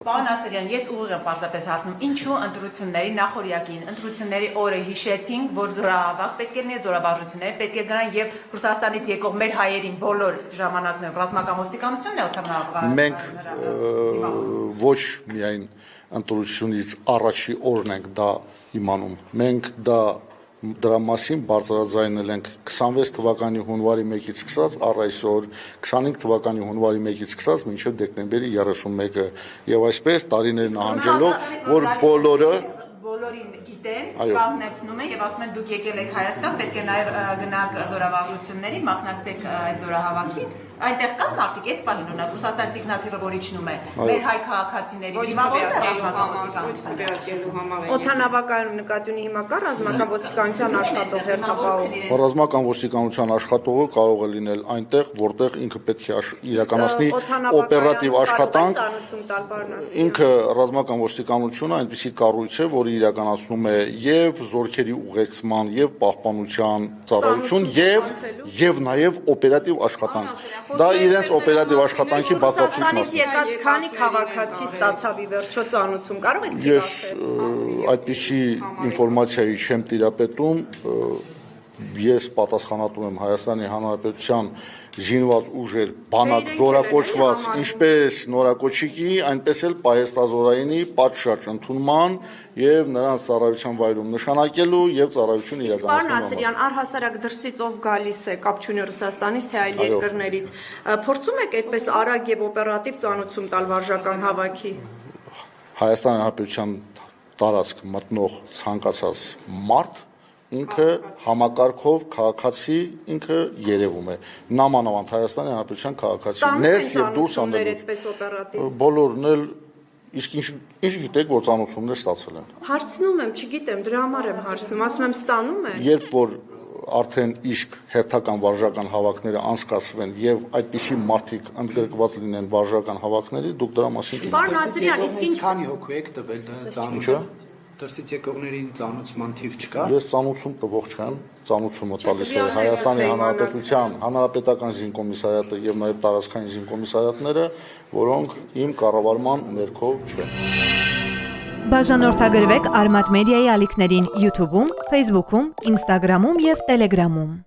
Պարոն Ասրյան, ես ուղիղ եմ պարզապես հարցնում, ինչու ընտրությունների նախօրյակին, ընտրությունների օրը հիշեցինք, որ զորահավաք պետք է լինի, զորավարժությունները պետք է գնան եւ Ռուսաստանից եկող մեր հայերին բոլոր ժամանակներում ռազմական ոստիկանությունն է օթանավակայանում։ Մենք ոչ միայն ընտրությունից առաջի օրն ենք դա իմանում, մենք դրա մասին բարձրաձայնել ենք 26 թվականի հունվարի 1-ից սկսած առ այսօր, 25 թվականի հունվարի 1-ից սկսած մինչև դեկտեմբերի 31-ը եւ այսպես տարիներ նահանջելով, որ բոլորին գիտեն, կանգնեցնում են եւ ասում են դուք եկել եք Հայաստան, պետք է նաեւ գնաք զորավարժությունների, մասնակցեք այդ զորահավաքին, այնտեղ կան մարդիկ, այս պահին ունակ Ռուսաստանի տեխնատիրը որ իջնում է, մեր հայ քաղաքացիների դիմավորում է ռազմական ոստիկանությունը։ Օթանավակայանում նկատի ունի հիմա կա ռազմական ոստիկանության աշխատող հերթապահող։ Ռազմական ոստիկանության աշխատողը կարող է լինել այնտեղ, որտեղ ինքը պետք է իրականացնի օպերատիվ աշխատանք։ Ինքը ռազմական ոստիկանությունը այնպիսի կառույց է, որը իրականացնում է եւ զորքերի ուղեկցման, եւ պահպանության ծառայություն, եւ նաեւ օպերատիվ աշխատանք։ Դա իրենց օպերատիվ աշխատանքի բացառություն է։ Եկած քանի քաղաքացի ստացավ ի վերջո ծանուցում, կարող եք դիպասել։ Ես այդպիսի ինֆորմացիայի չեմ տիրապետում, ես պատասխանատու եմ Հայաստանի Հանրապետության զինված ուժեր բանակ զորակոչված ինչպես նորակոչիկի, այնպես էլ պահեստազորայինի պատշաճ ընդունման եւ նրանց ծառայության վայրում նշանակելու եւ ծառայություն իրականացնելու։ Պարոն Ասրյան, առհասարակ դրսից ով գալիս է, կապ չունի Ռուսաստանից թե այլ երկրներից, փորձում եք այդպես արագ եւ օպերատիվ ծանուցում տալ վարժական հավաքի։ Հայաստանի Հանրապետության տարածք մտնող ցանկացած մարդ ինքը համակարգով քաղաքացի ինքը երևում է նամանավանդ Հայաստանի Հանրապետության քաղաքացի ներս եւ դուրս անելու բոլորն էլ իսկ ինչ գիտեք որ ծանոթություններ ստացել են հարցնում եմ չգիտեմ դրա համար եմ հարցնում ասում եմ ստանում են երբ որ արդեն իսկ հերթական վարժական հավաքները անցկացվեն եւ այդպիսի մարդիկ ընդգրկված լինեն վարժական հավաքների դուք դրա մասին Պարոն Ասրյան իսկ ինչ քանի հոգու եք տվել ծանոթ Դրսից եկողներին ծանուցման թիվ չկա։ Ես ծանուցում տվող չեմ, ծանուցումը տալիս է Հայաստանի Հանրապետության Հանրապետական զինկոմիսարիատը եւ նաեւ տարածքային զինկոմիսարիատները, որոնք իմ կառավարման ներքո չեն։ Բաժանորդագրվեք Արմատ մեդիայի ալիքներին YouTube-ում, Facebook-ում, Instagram-ում եւ Telegram-ում։